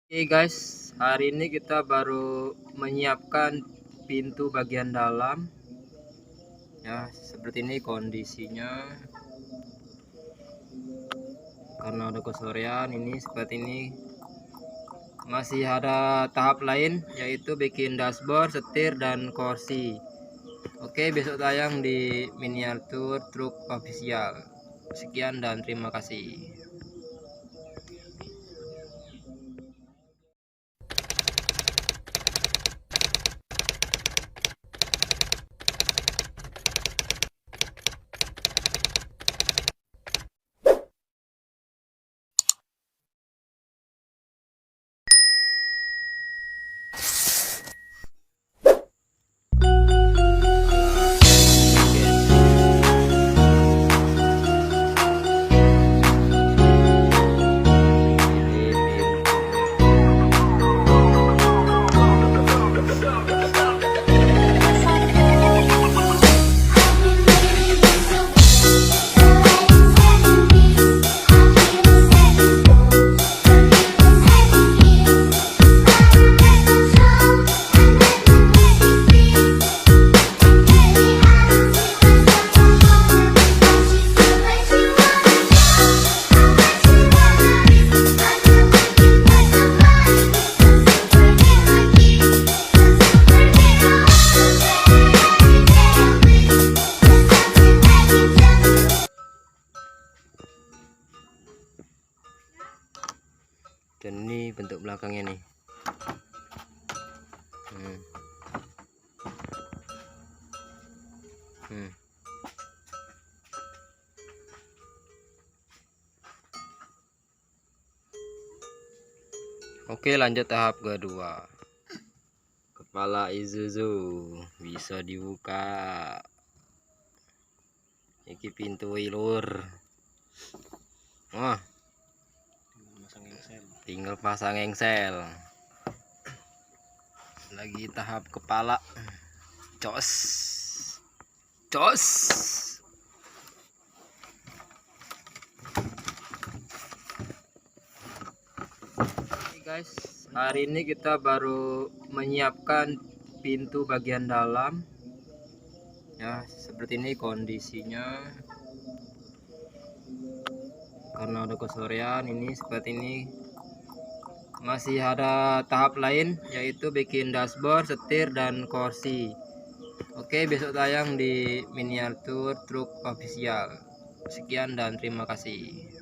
Oke guys, hari ini kita baru menyiapkan pintu bagian dalam ya, seperti ini kondisinya. Karena udah kesorean ini seperti ini. Masih ada tahap lain, yaitu bikin dashboard, setir, dan kursi. Oke, besok tayang di miniatur truk official. Sekian dan terima kasih. Dan ini bentuk belakangnya nih. Oke, lanjut tahap kedua. Kepala Isuzu bisa dibuka. Iki pintu ilur. Wah, tinggal pasang engsel. Lagi tahap kepala. Cos. Guys, hari ini kita baru menyiapkan pintu bagian dalam ya, seperti ini kondisinya. Karena udah kesorean ini seperti ini. Masih ada tahap lain, yaitu bikin dashboard, setir, dan kursi. Oke, besok tayang di miniatur truk official. Sekian dan terima kasih.